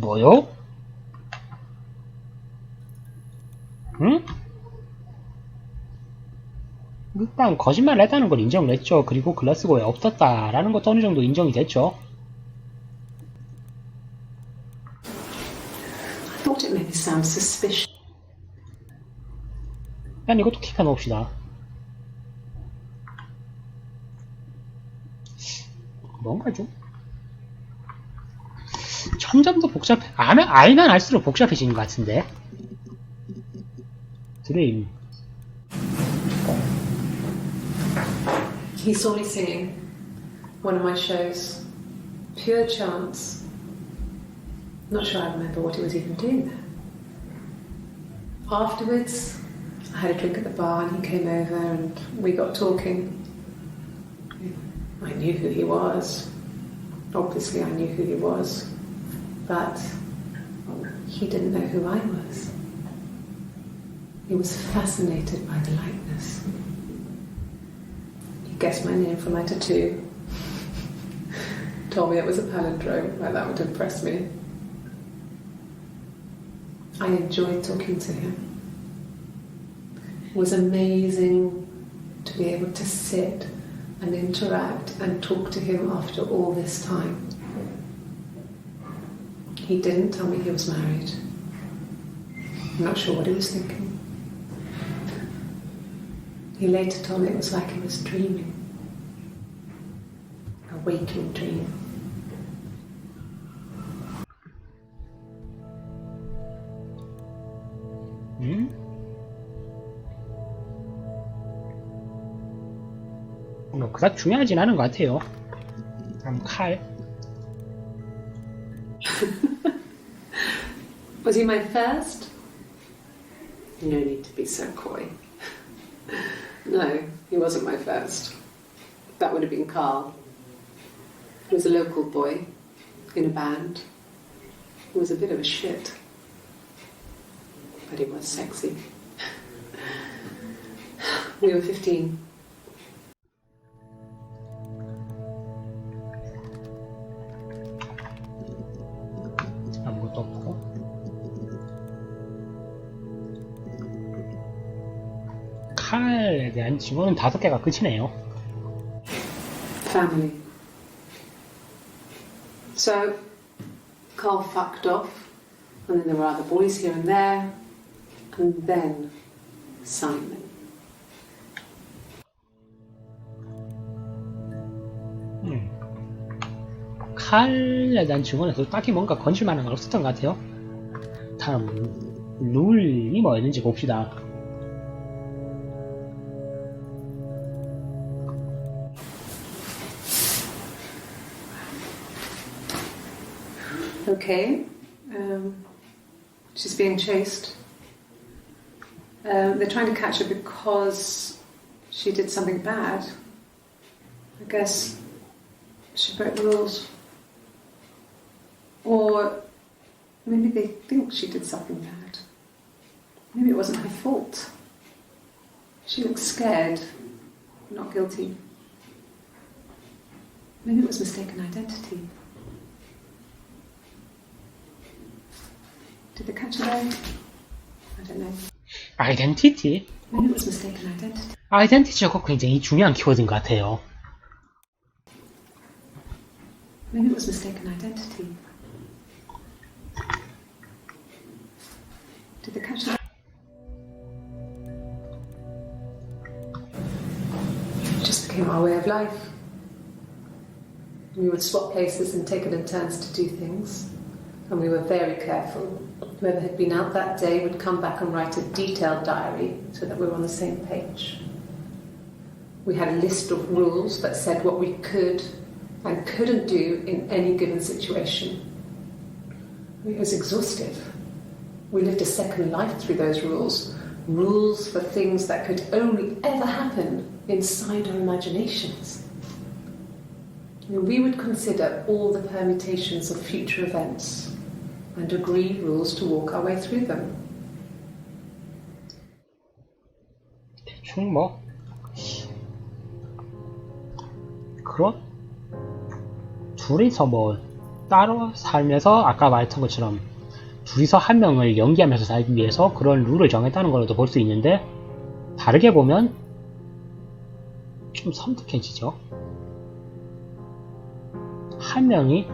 뭐요? 응? 일단 거짓말을 했다는 걸 인정을 했죠. 그리고 글라스고에 없었다라는 것도 어느 정도 인정이 됐죠. I thought it made me sound suspicious. 일단 이것도 킵해 놓읍시다. 뭔가 좀 점점 더 복잡해. 알면 알수록 복잡해지는 것 같은데. 드레임. He saw me singing one of my shows. Pure chance. Not sure I remember what he was even doing there. Afterwards, I had a drink at the bar and he came over and we got talking. I knew who he was. Obviously I knew who he was. But he didn't know who I was. He was fascinated by the likeness. He guessed my name from my tattoo. Told me it was a palindrome, like that would impress me. I enjoyed talking to him. It was amazing to be able to sit and interact and talk to him after all this time. He didn't tell me he was married. I'm not sure what he was thinking. He later told me it was like he was dreaming. A waking dream. 뭐 그닥 중요하진 않은 것 같아요. 그럼 칼. Was he my first? No need to be so coy. No, he wasn't my first. That would have been Carl. He was a local boy in a band. He was a bit of a shit. But he was sexy. We were 15. 아무것도 없고. 칼에 대한 증거는 5개가 끝이네요. Family. So, Carl fucked off, and then there were other boys here and there, and then Simon. 칼에 대한 증언에서 딱히 뭔가 건질 만한 건 없었던 것 같아요. 다음 룰이 뭐였는지 봅시다. Okay, she's being chased. They're trying to catch her because she did something bad. I guess she broke the rules. Or maybe they think she did something bad. Maybe it wasn't her fault. She looks scared, not guilty. Maybe it was mistaken identity. Did they catch her there? I don't know. 아이덴티티? Maybe it was mistaken identity. 아이덴티티가 굉장히 중요한 키워드인 것 같아요. Maybe it was mistaken identity. Did they catch her? It just became our way of life. We would swap places and take it in turns to do things. And we were very careful. Whoever had been out that day would come back and write a detailed diary so that we were on the same page. We had a list of rules that said what we could and couldn't do in any given situation. It was exhaustive. We lived a second life through those rules. Rules for things that could only ever happen inside our imaginations. We would consider all the permutations of future events and agree rules to walk our way through them. 대충 뭐 그런 둘이서 뭐 따로 살면서 아까 말했던 것처럼 둘이서 한 명을 연기하면서 살기 위해서 그런 룰을 정했다는 걸로도 볼 수 있는데, 다르게 보면 좀 섬뜩해지죠. 한 명이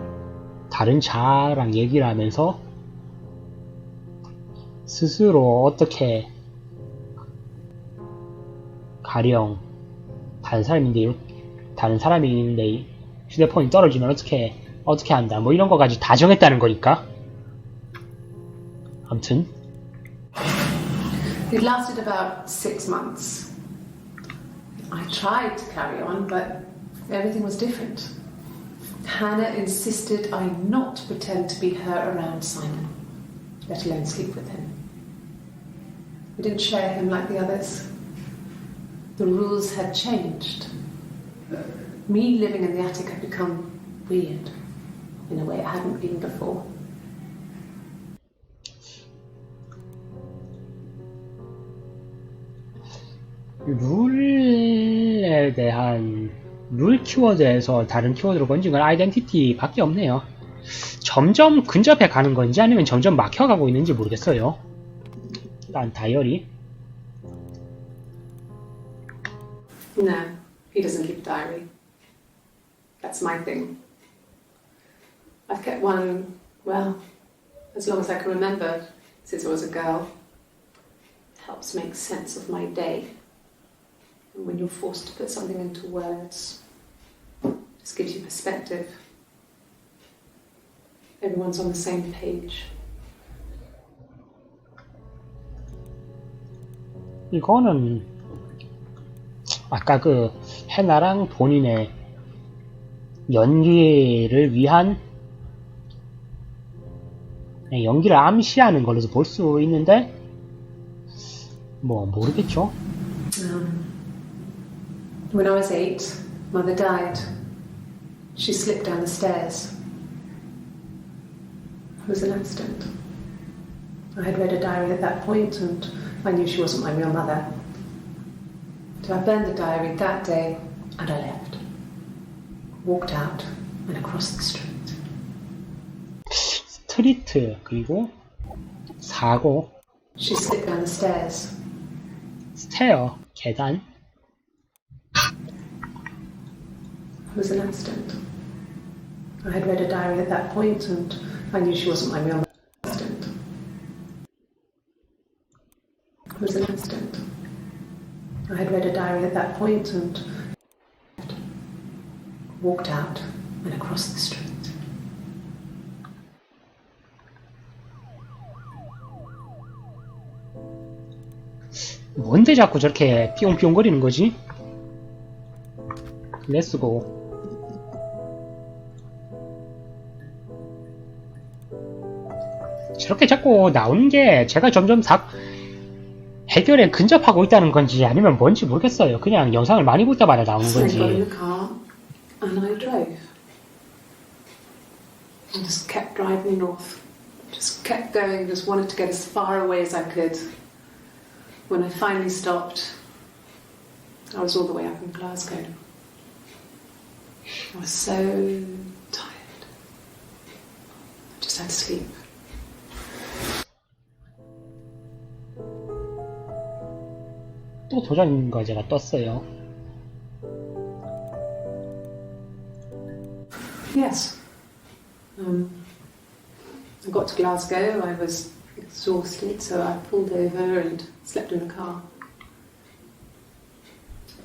다른 자아랑 얘기를 하면서 스스로 어떻게 가령 다른 사람이 있는데 휴대폰이 떨어지면 어떻게 한다 뭐 이런 거까지 다 정했다는 거니까. 아무튼 It lasted about 6 months. I tried to carry on, but everything was different. Hannah insisted I not pretend to be her around Simon, let alone sleep with him. We didn't share him like the others. The rules had changed. Me living in the attic had become weird in a way it hadn't been before. 룰에 대한 룰 키워드에서 다른 키워드로 번진 건 아이덴티티 밖에 없네요. 점점 근접해 가는 건지 아니면 점점 막혀가고 있는지 모르겠어요. 일단 다이어리. No, he doesn't keep a diary. That's my thing. I've kept one, well, as long as I can remember, since I was a girl. It helps make sense of my day. And when you're forced to put something into words, it just gives you perspective. Everyone's on the same page. 이거는 아까 그 해나랑 본인의 연기를 위한 연기를 암시하는 걸로서 볼 수 있는데 뭐 모르겠죠. When I was 8, Mother died. She slipped down the stairs. It was an accident. I had read a diary at that point and I knew she wasn't my real mother. So I burned the diary that day and I left. Walked out and across the street. 스트리트 그리고 사고. She slipped down the stairs. 스테어 계단. It was an accident. I had read a diary at that point and I knew she wasn't my real mother. Accident. It was an accident. I had read a diary at that point and walked out and across the street. 뭔데 자꾸 저렇게 삐용삐용거리는 거지? 렛츠고. 저렇게 자꾸 나오는 게 제가 점점 해결에 근접하고 있다는 건지 아니면 뭔지 모르겠어요. 그냥 영상을 많이 볼 때마다 나오는 So I 건지. got in the car and I drove. I just kept driving north. Just kept going, just wanted to get as far away as I could. When I finally stopped, I was all the way up in Glasgow. I was so tired. I just had to sleep. 또 도전 과제가 떴어요. Yes. I got to Glasgow, I was exhausted, so I pulled over and slept in the car.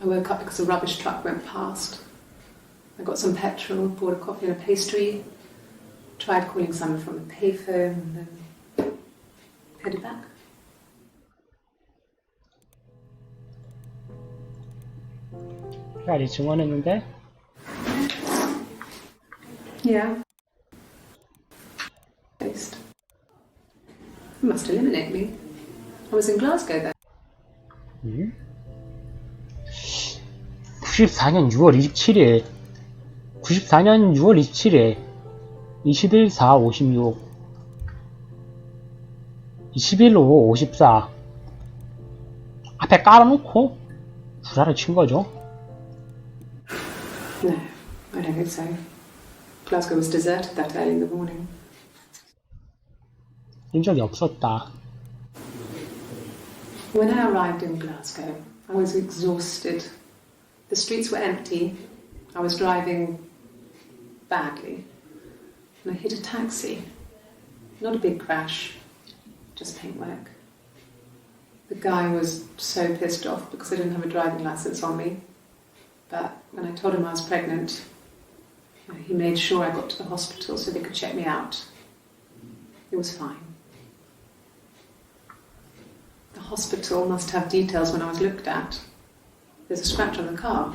I woke up because a rubbish truck went past. I got some petrol, bought a coffee and a pastry, tried calling someone from the payphone, and then headed back. 피아리 증언했는데 Yeah. Based. It must eliminate me. I was in Glasgow then. 94년 6월 27일 94년 6월 27일 21, 4, 56 21, 5, 54 앞에 깔아놓고 구라를 친 거죠. No, I don't think so. Glasgow was deserted that early in the morning. 본 적이 없었다. When I arrived in Glasgow, I was exhausted. The streets were empty. I was driving badly. And I hit a taxi. Not a big crash, just paintwork. The guy was so pissed off because I didn't have a driving license on me. But when I told him I was pregnant, he made sure I got to the hospital so they could check me out. It was fine. The hospital must have details when I was looked at. There's a scratch on the car.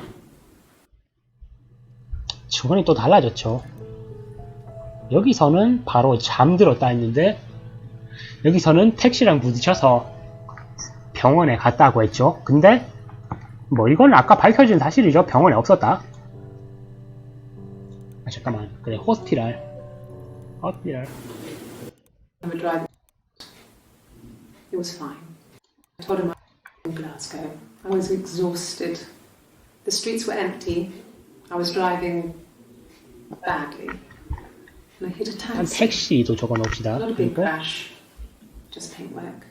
직원이 또 달라졌죠. 여기서는 바로 잠들었다 했는데 여기서는 택시랑 부딪혀서 병원에 갔다고 했죠. 근데 뭐 이건 아까 밝혀진 사실이죠. 병원에 없었다. 아 잠깐만. 그래 호스피럴. It was fine. I told him I was in Glasgow. I was exhausted. The streets were empty. I was driving badly. And I hit a 한 taxi. 택시도 적어놓읍시다. Not a big 그리고 crash, just paintwork.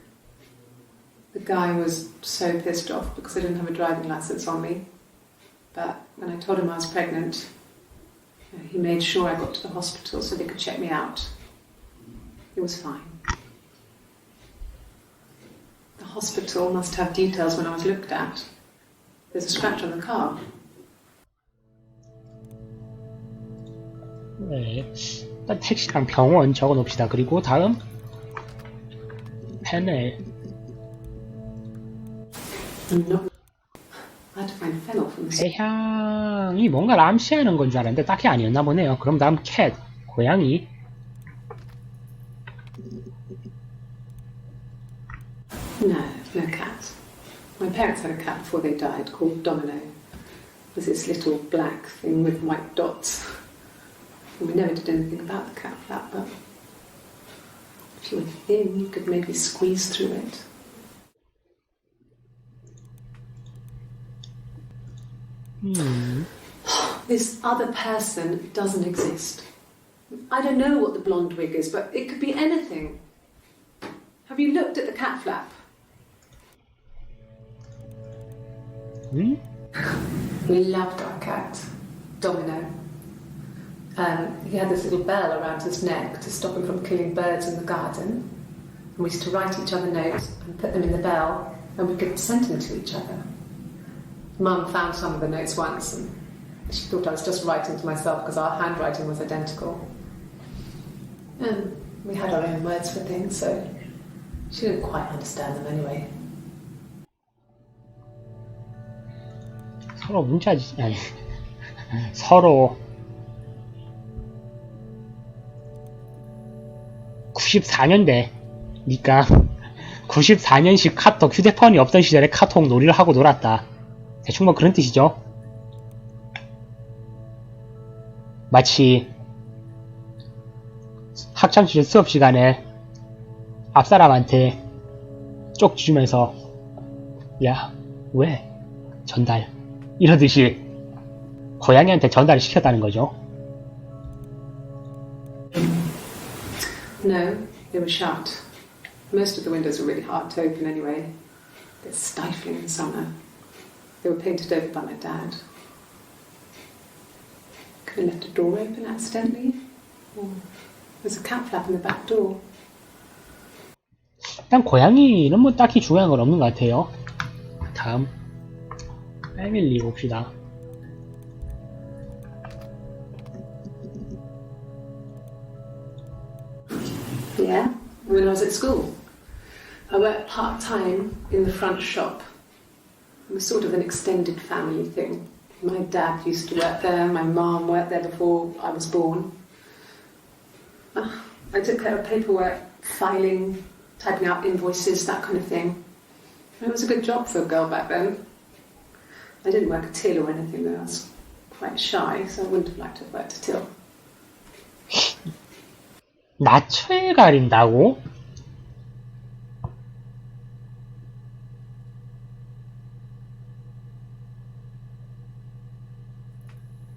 The guy was so pissed off because I didn't have a driving license on me. But when I told him I was pregnant, he made sure I got to the hospital so they could check me out. It was fine. The hospital must have details when I was looked at. There's a scratch on the car. 네, 일단 택시랑 병원 적어놓읍시다. 그리고 다음 펜을 I had to find fennel from the 배향이 뭔가를 암시하는 건 줄 알았는데 딱히 아니었나 보네요. 그럼 다음 캣, 고양이. No cat. My parents had a cat before they died called Domino. It was this little black thing with white dots. And we never did anything about the cat flap, but if you were thin, you could maybe squeeze through it. This other person doesn't exist. I don't know what the blonde wig is, but it could be anything. Have you looked at the cat flap? 음? We loved our cat, Domino. He had this little bell around his neck to stop him from killing birds in the garden. And we used to write each other notes and put them in the bell, and we could send them to each other. Mum found some of the notes once, and she thought I was just writing to myself because our handwriting was identical. And we had our own words for things, so she didn't quite understand them anyway. 서로 문자지 아니 서로 94년대니까 94년식 카톡 휴대폰이 없던 시절에 카톡 놀이를 하고 놀았다. 대충 뭐 그런 뜻이죠. 마치 학창시절 수업 시간에 앞사람한테 쪽지 주면서 야 왜 전달 이러듯이 고양이한테 전달을 시켰다는 거죠. No, they were shut. Most of the windows were really hard to open anyway. They're stifling in summer. They were painted over by my dad. Could have left a door open accidentally. Or there's a cat flap in the back door. 일단 고양이는 뭐 딱히 중요한 건 없는 것 같아요. 다음 패밀리 봅시다. Yeah, when I was at school. I worked part-time in the front shop. It was sort of an extended family thing. My dad used to work there, my mum worked there before I was born. I took care of paperwork, filing, typing out invoices, that kind of thing. It was a good job for a girl back then. I didn't work a till or anything though. I was quite shy, so I wouldn't have liked to have worked a till. 낯을 가린다고?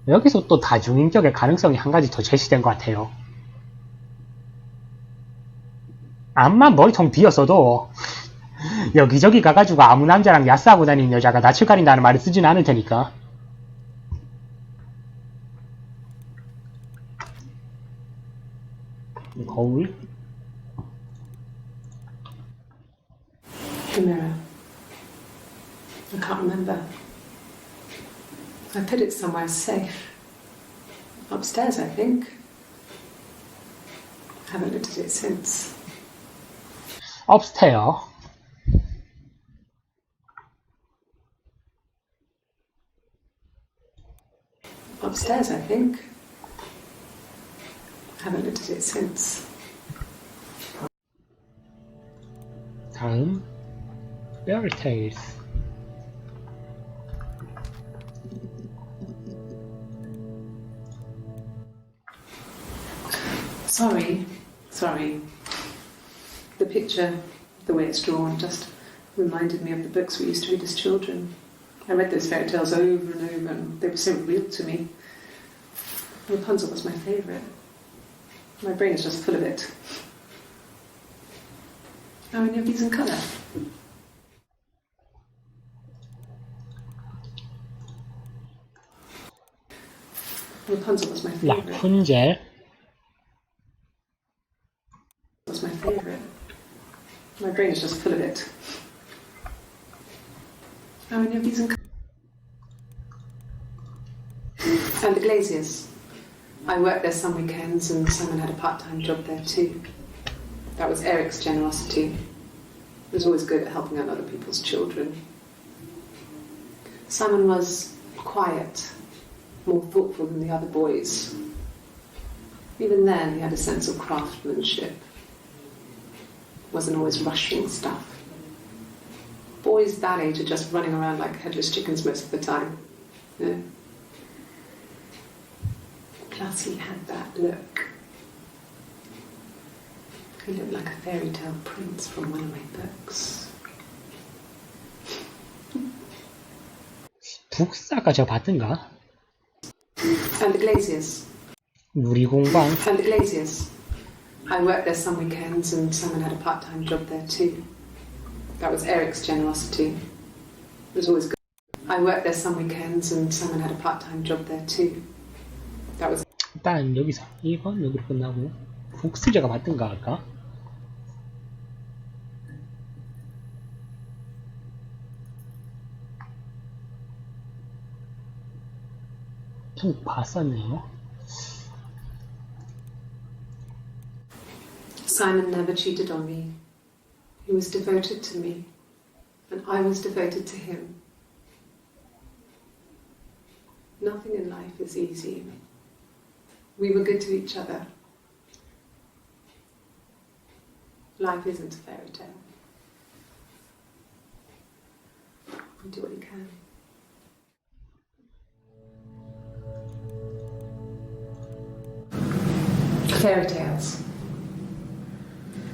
여기서 또 다중인격의 가능성이 한 가지 더 제시된 것 같아요. 암만 머리통 비었어도 여기저기 가가지고 아무 남자랑 야스하고 다니는 여자가 낯을 가린다는 말을 쓰진 않을 테니까. 거울? The mirror. I can't remember. I put it somewhere safe. Upstairs, I think. I haven't looked at it since. 업스테어. Upstairs, I think. I haven't looked at it since. 다음 Fairy Tales. Sorry. The picture, the way it's drawn, just reminded me of the books we used to read as children. I read those fairy tales over and over, and they were so real to me. Rapunzel was my favourite. My brain is just full of it. Are any of these in colour? Rapunzel was my favourite. 라푼젤. Was my favourite. My brain is just full of it. Are any of these in colour? And the Glaziers. I worked there some weekends, and Simon had a part-time job there too. That was Eric's generosity. He was always good at helping out other people's children. Simon was quiet, more thoughtful than the other boys. Even then, he had a sense of craftsmanship. Wasn't always rushing stuff. Boys that age are just running around like headless chickens most of the time. Yeah. Plus, he had that look. He looked like a fairy tale prince from one of my books. 북사가 저 봤던가? And the Glaziers. 누리공방. And the Glaziers. I worked there some weekends, and Simon had a part-time job there too. That was Eric's generosity. It was always good. I worked there some weekends, and Simon had a part-time job there too. That was. 일단 여기서 1번 여기로 끝나고 북스제가 봤던가 아까? 북 봤었네요. Simon never cheated on me. He was devoted to me, and I was devoted to him. Nothing in life is easy. We were good to each other. Life isn't a fairy tale. You do what you can. Fairy tales.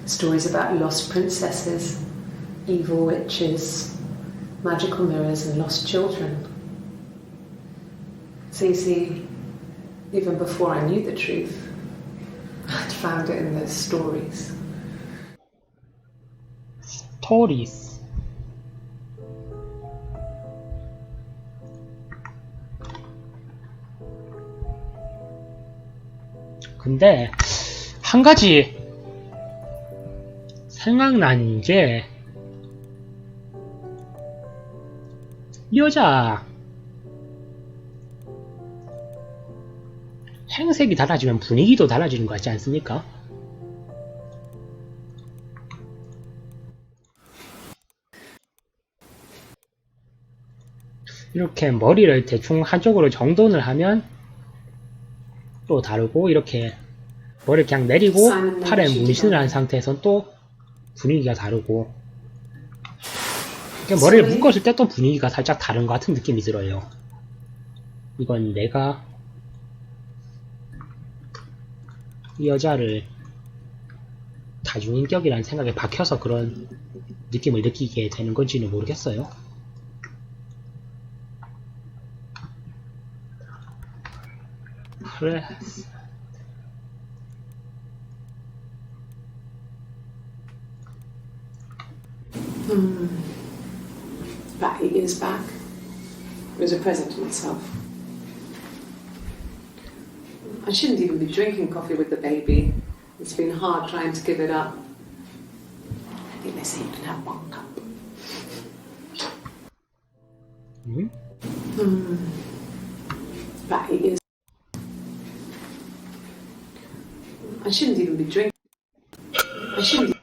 Stories about lost princesses, evil witches, magical mirrors and lost children. So you see, even before I knew the truth, I'd found it in those stories. 스토리스. 근데 한 가지 생각나는 게 이 여자 행색이 달라지면 분위기도 달라지는 것 같지 않습니까? 이렇게 머리를 대충 한쪽으로 정돈을 하면 또 다르고, 이렇게 머리를 그냥 내리고 팔에 문신을 한 상태에선 또 분위기가 다르고, 이렇게 머리를 묶었을 때 또 분위기가 살짝 다른 것 같은 느낌이 들어요. 이건 내가 이 여자를 다중인격이라는 생각에 박혀서 그런 느낌을 느끼게 되는 건지는 모르겠어요. 그래. About 8 years back, it was a present to myself. I shouldn't even be drinking coffee with the baby. It's been hard trying to give it up. I think they say you can have 1 cup. About 8 years. I shouldn't even be drinking. I shouldn't.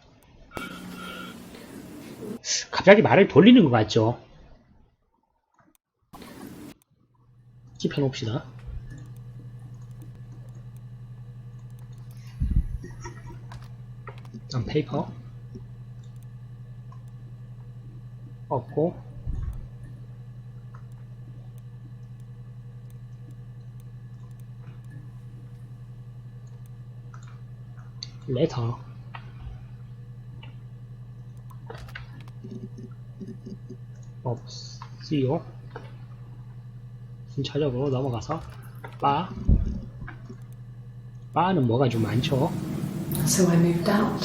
갑자기 말을 돌리는 것 같죠? 찝혀놓읍시다. 페이퍼 없고 레터 없지요. 순차적으로 넘어가서 바는 뭐가 좀 많죠. So I moved out.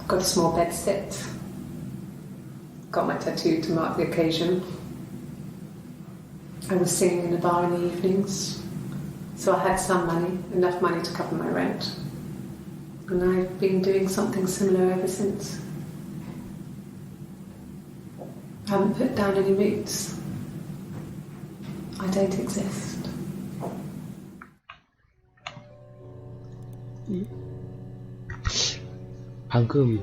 Got a small bed sit. Got my tattoo to mark the occasion. I was singing in a bar in the evenings. So I had some money, enough money to cover my rent. And I've been doing something similar ever since. I haven't put down any roots. I don't exist. 방금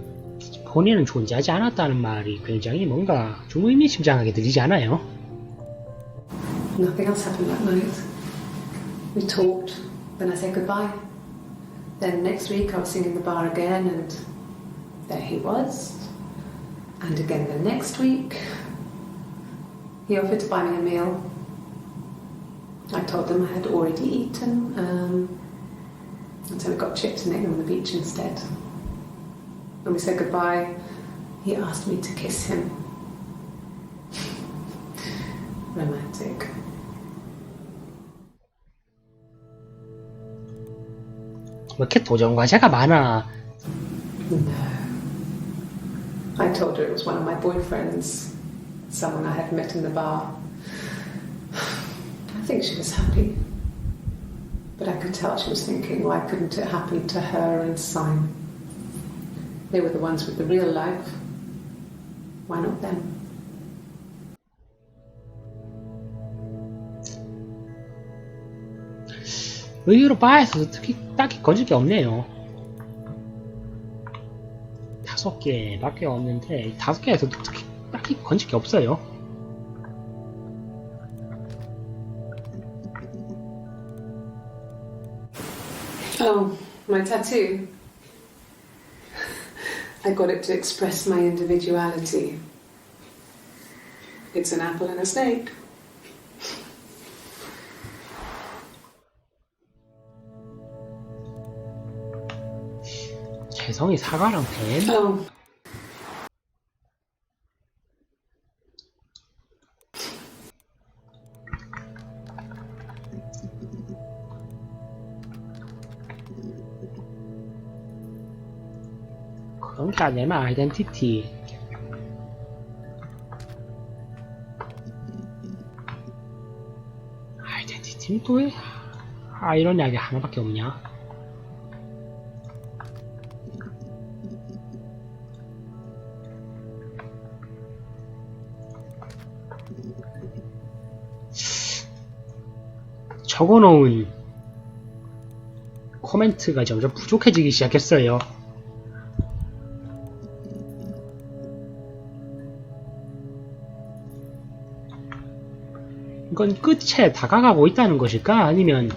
본인은 존재하지 않았다는 말이 굉장히 뭔가 좀 의미심장하게 들리지 않아요? Nothing else happened that night. We talked, then I said goodbye. Then next week I was singing the bar again and there he was. And again the next week he offered to buy me a meal. I told him I had already eaten, and so we got chips and ate them on the beach instead. When we said goodbye, he asked me to kiss him. Romantic. 왜 이렇게 도전 과제가 많아? No. I told her it was one of my boyfriends, someone I had met in the bar. I think she was happy. But I could tell she was thinking, why couldn't it happen to her and Simon? They were the ones with the real life. Why not them? 의외로 바에서 딱히 건질 게 없네요. 5개밖에 없는데 5개에서 딱히 건질 게 없어요. Oh, my tattoo. I got it to express my individuality. It's an apple and a snake. 재성이 사과랑 뱀? Oh. 그런 게 아니면 아이덴티티. 아이덴티티는 또 왜 이런 이야기 하나밖에 없냐? 적어놓은 코멘트가 점점 부족해지기 시작했어요. 이건 끝에 다가가고 있다는 것일까? 아니면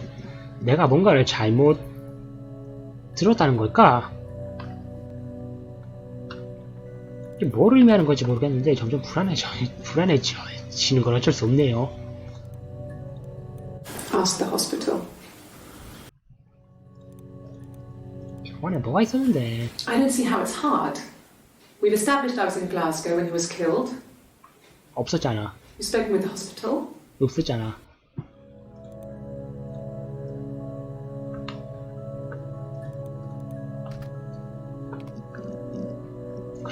내가 뭔가를 잘못 들었다는 걸까? 이게 뭘 의미하는 건지 모르겠는데 점점 불안해지는 건 어쩔 수 없네요. Ask the hospital. 병원에 뭐가 있었는데? I don't see how it's hard. We've established I was in Glasgow when he was killed. 없었잖아. You've spoken with the hospital. 없었잖아.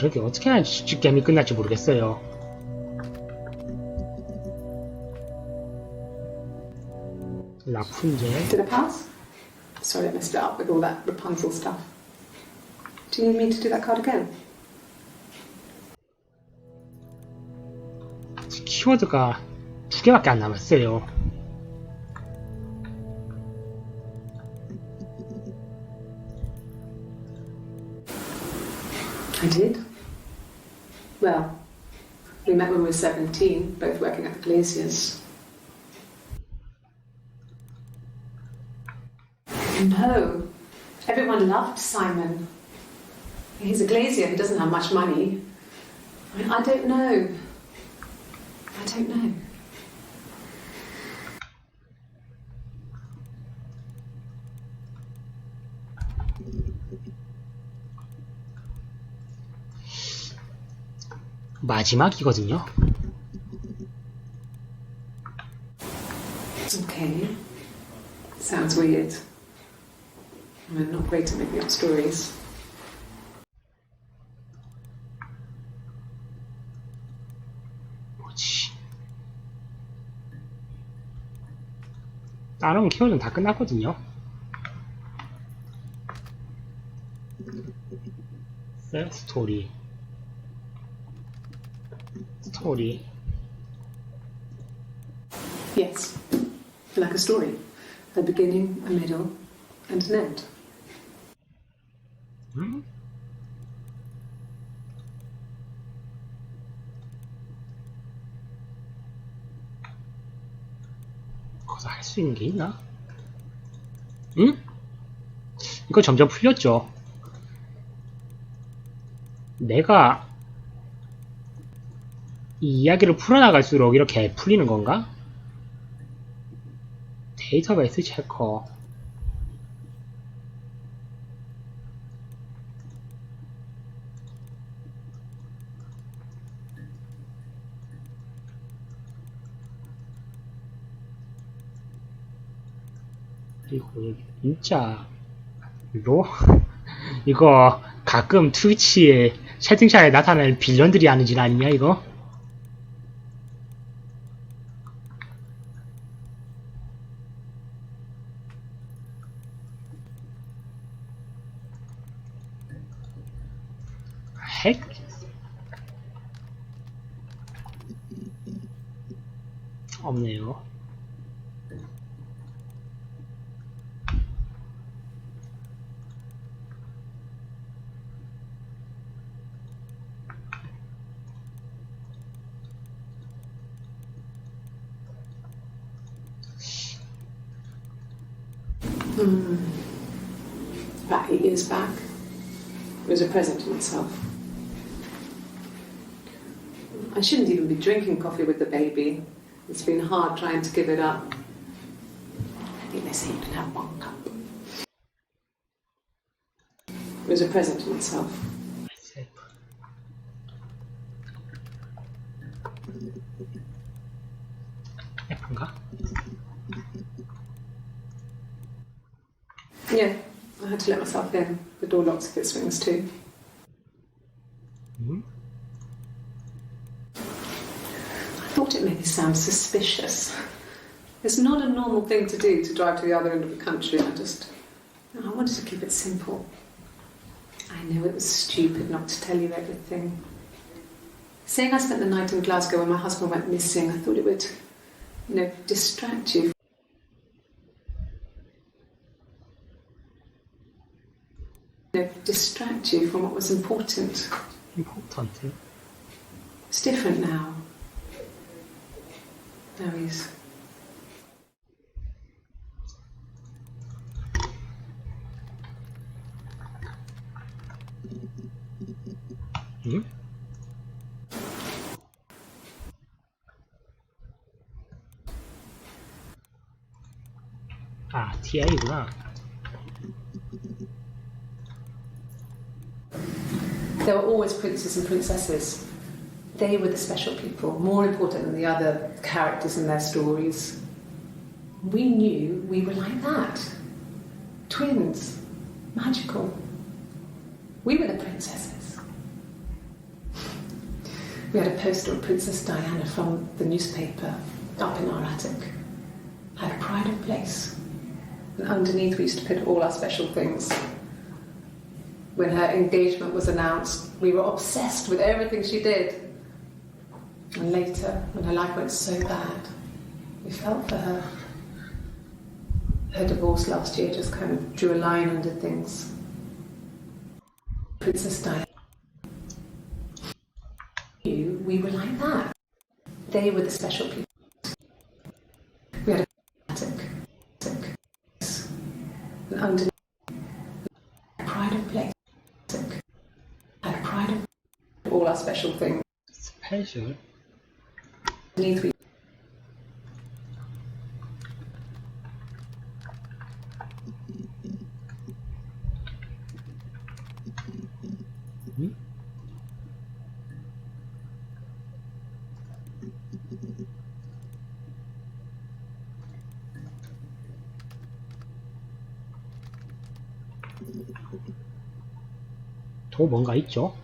그러게 어떻게 해야 게임이 끝날지 모르겠어요. 라푼젤. Did I pass? Sorry, I messed it up with all that Rapunzel stuff. Do you need me to do that card again? 키워드가 2개밖에 안 남았어요. I did. Well, we met when we were 17, both working at the glaziers. No. Everyone loved Simon. He's a glazier who doesn't have much money. I don't know. I don't know. 마지막이거든요. Okay. Sounds weird. I'm not great at making up stories. 뭐지? 다른 키워드는 다 끝났거든요. 스토리. Yes. Like a story. A beginning, a middle, and an end. 거기서 할 수 있는 게 있나? 응? 이거 점점 풀렸죠. 내가 이 이야기를 풀어나갈수록 이렇게 풀리는 건가? 데이터베이스 체커. 그리고 진짜 이거 가끔 트위치 채팅창에 나타나는 빌런들이 하는 짓 아니냐 이거? 핵? 없네요. About 8 years back, it was a present to myself. I shouldn't even be drinking coffee with the baby. It's been hard trying to give it up. I think they say you can have 1 cup. It was a present to myself. F인가? Yeah, I had to let myself in. The door locks if it swings too. I thought it made me sound suspicious. It's not a normal thing to do to drive to the other end of the country. I wanted to keep it simple. I know it was stupid not to tell you everything. Saying I spent the night in Glasgow when my husband went missing, I thought it would, distract you. Distract you from what was important. Important. It's different now. No, he's... 응? 아, TI구나. There were always princes and princesses. They were the special people, more important than the other characters in their stories. We knew we were like that. Twins. Magical. We were the princesses. We had a poster of Princess Diana from the newspaper up in our attic. Had a pride of place. And underneath we used to put all our special things. When her engagement was announced, we were obsessed with everything she did. And later, when her life went so bad, we felt for her. Her divorce last year just kind of drew a line under things. Princess Diana. We were like that. They were the special people. We had a attic. And underneath, a pride of place. Had a pride of all our special things. Special? Underneath we 더 뭔가 있죠?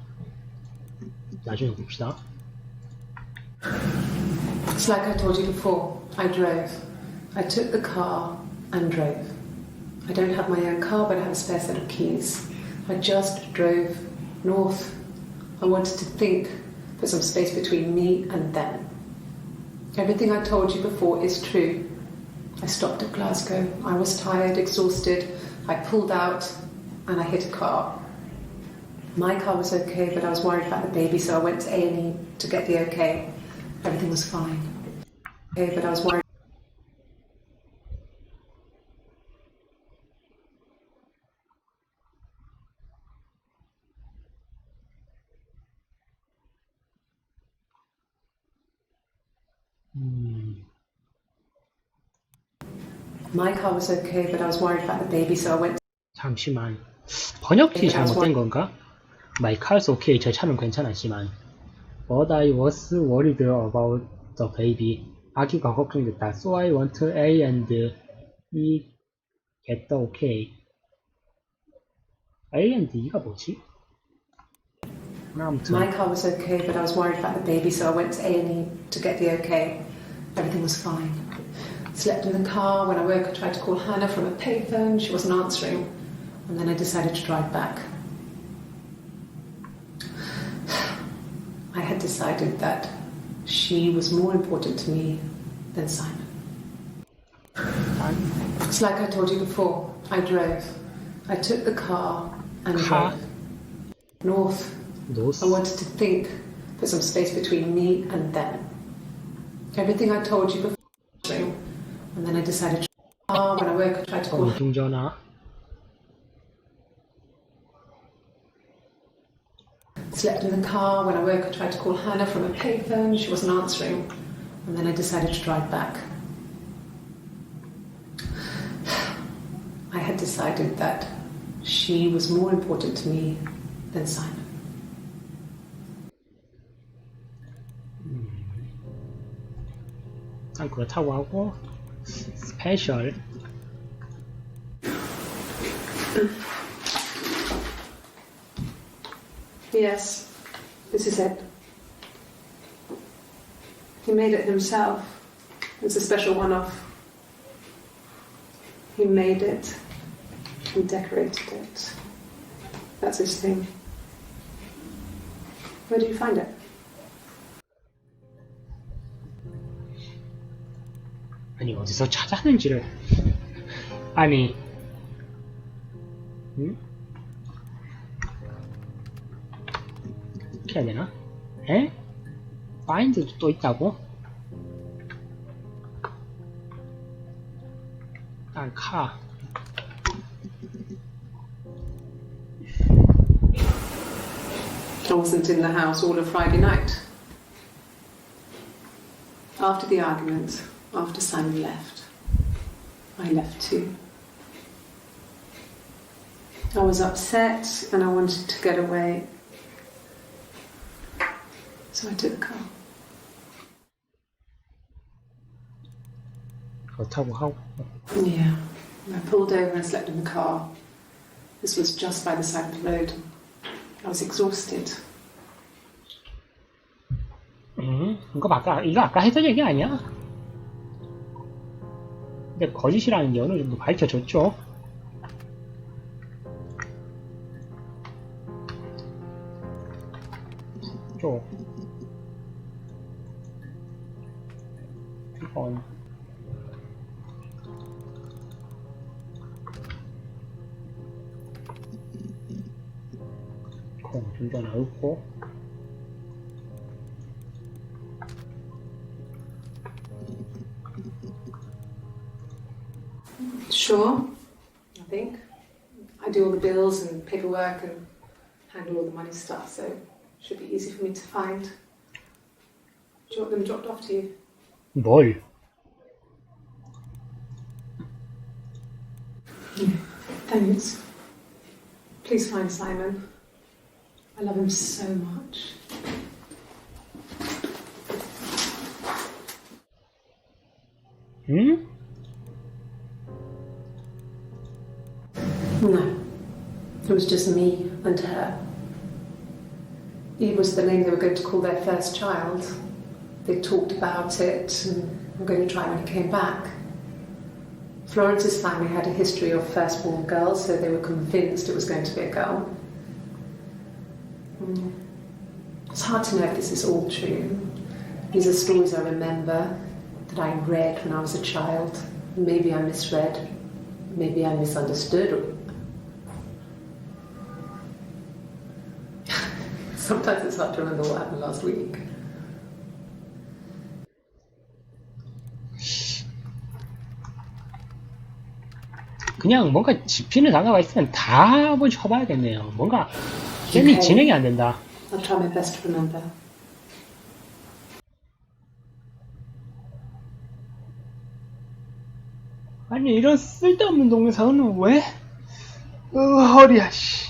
나중에 봅시다. It's like I told you before, I drove. I took the car and drove. I don't have my own car, but I have a spare set of keys. I just drove north. I wanted to think, put some space between me and them. Everything I told you before is true. I stopped at Glasgow. I was tired, exhausted. I pulled out and I hit a car. My car was okay, but I was worried about the baby, so I went to A&E to get the okay. Everything was fine. Okay, but I was worried. My car was okay, but I was worried about the baby, so I went. 잠시만. 번역이 잘못된 건가? My car's okay. 제 차는 괜찮았지만. But I was worried about the baby. 아기가 걱정됐다. So I went to A and E get the okay. A and E가 뭐지? 아무튼. My car was okay, but I was worried about the baby, so I went to A&E to get the okay. Everything was fine. Slept in the car. When I woke, I tried to call Hannah from a payphone. She wasn't answering. And then I decided to drive back. I had decided that she was more important to me than Simon. It's like I told you before, I drove. I took the car and drove north. I wanted to think, put some space between me and them. Everything I told you before, and then I decided to when I woke, I tried to call. 전화. Slept in the car. When I woke, I tried to call Hannah from a payphone. She wasn't answering. And then I decided to drive back. I had decided that she was more important to me than Simon. 일단 그렇다고 하고 스페셜. Yes, this is it. He made it himself. It's a special one-off. He made it and decorated it. That's his thing. Where did you find it? 아니 어디서 찾았는지를 아니 응? 어떻게 해야 되나? 에? 파인드도 또 있다고? 일단 카 I wasn't in the house all of Friday night. After the argument, after Simon left, I left too. I was upset and I wanted to get away. So I took the car. 그렇다고 하고 Yeah. I pulled over and slept in the car. This was just by the side of the road. I was exhausted. 이거 아까 했던 얘기 아니야? 근데 거짓이라는 게 어느 정도 밝혀졌죠? 이건 좀 더 넓고 Sure, I think. I do all the bills and paperwork and handle all the money stuff, so it should be easy for me to find. Do you want them dropped off to you? 뭘? Thanks. Please find Simon. I love him so much. 응? No. It was just me and her. Eve was the name they were going to call their first child. They talked about it and were going to try when he came back. Florence's family had a history of firstborn girls, so they were convinced it was going to be a girl. It's hard to know if this is all true. These are stories I remember, that I read when I was a child. Maybe I misread, maybe I misunderstood. Sometimes it's hard to remember what happened last week. 그냥 뭔가 지피는 단어가 있으면 다 한번 쳐봐야겠네요. 뭔가 게임이 진행이 안 된다. I'll try my best to remember. 아니 이런 쓸데없는 동영상은 왜? 허리야 씨.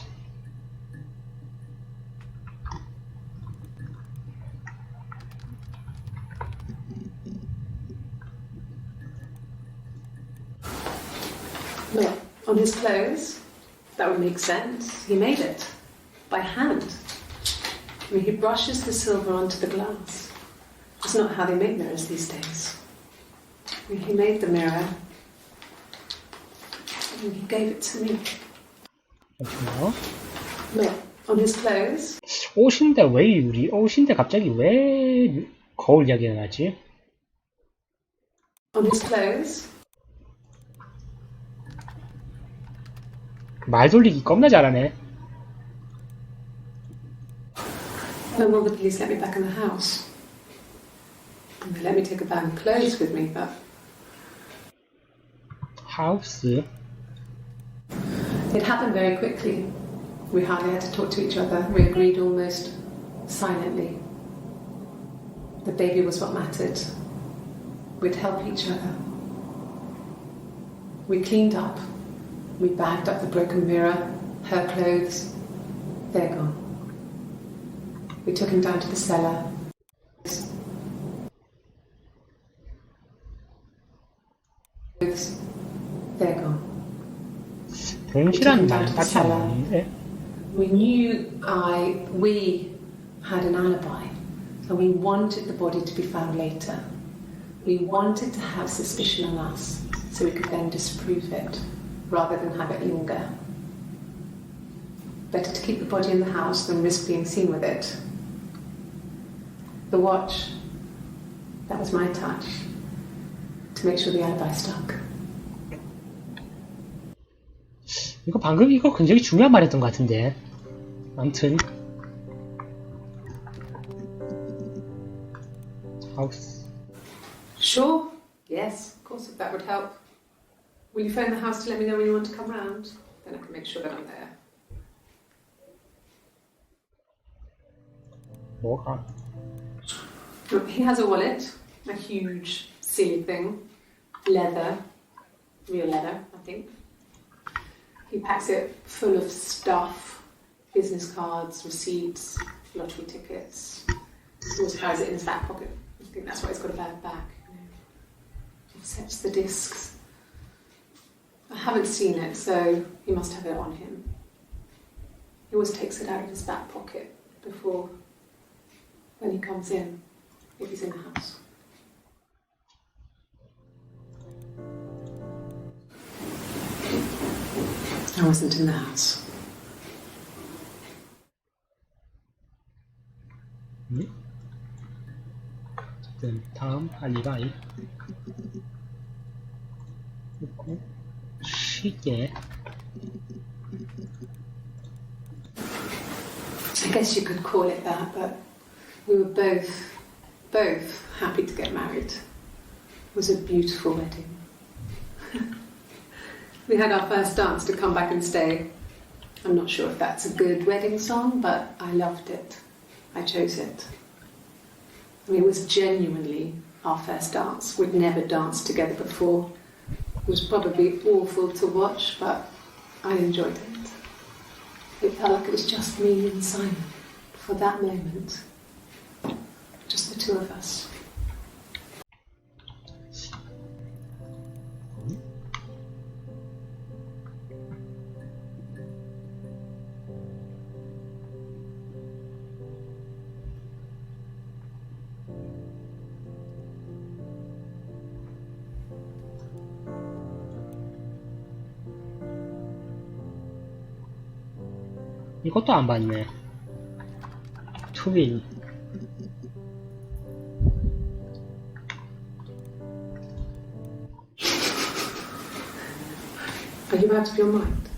Look, on his clothes, that would make sense. He made it by hand. I mean, he brushes the silver onto the glass. It's not how they make mirrors these days. I mean, he made the mirror and he gave it to me. 잠시만요. Look, on his clothes. 옷인데 왜 유리? 옷인데 갑자기 왜 거울 이야기가 나지? On his clothes. 말 돌리기 겁나 잘하네. No will the police let me back in the house? And they let me take a bag of clothes with me, but 하우스. it happened very quickly. We hardly had to talk to each other. We agreed almost silently. The baby was what mattered. We'd help each other. We cleaned up. We bagged up the broken mirror, her clothes. They're gone. We took him down to the cellar. Clothes. They're gone. 동실한 말 같지 않는데? We knew we had an alibi, and we wanted the body to be found later. We wanted to have suspicion on us, so we could then disprove it, rather than have it linger. Better to keep the body in the house than risk being seen with it. The watch, that was my touch, to make sure the alibi stuck. 이거 방금 이거 굉장히 중요한 말이었던 것 같은데. 아무튼 하우스. Sure. Yes, of course, if that would help. Will you phone the house to let me know when you want to come round? Then I can make sure that I'm there. 뭐가? Look, he has a wallet, a huge silly thing, leather, real leather, I think. He packs it full of stuff, business cards, receipts, lottery tickets. He always carries it in his back pocket. I think that's why he's got a bad back. He sets the discs. I haven't seen it, so he must have it on him. He always takes it out of his back pocket before, when he comes in. if he's in the house. I wasn't in the house. 어쨌든 다음 알리바이. 그리고 쉽게. I guess you could call it that, but we were both happy to get married. It was a beautiful wedding. We had our first dance to Come Back and Stay. I'm not sure if that's a good wedding song, but I loved it. I chose it. I mean, it was genuinely our first dance. We'd never danced together before. It was probably awful to watch, but I enjoyed it. It felt like it was just me and Simon for that moment. Just the two of us. 이것도 안 봤네. 투빈. Are you out of your mind?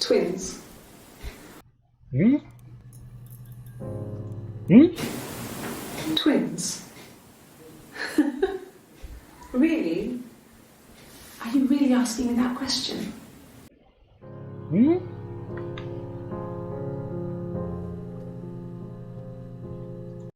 Twins? 응? 응? Twins? Really? Are you really asking me that question? 응?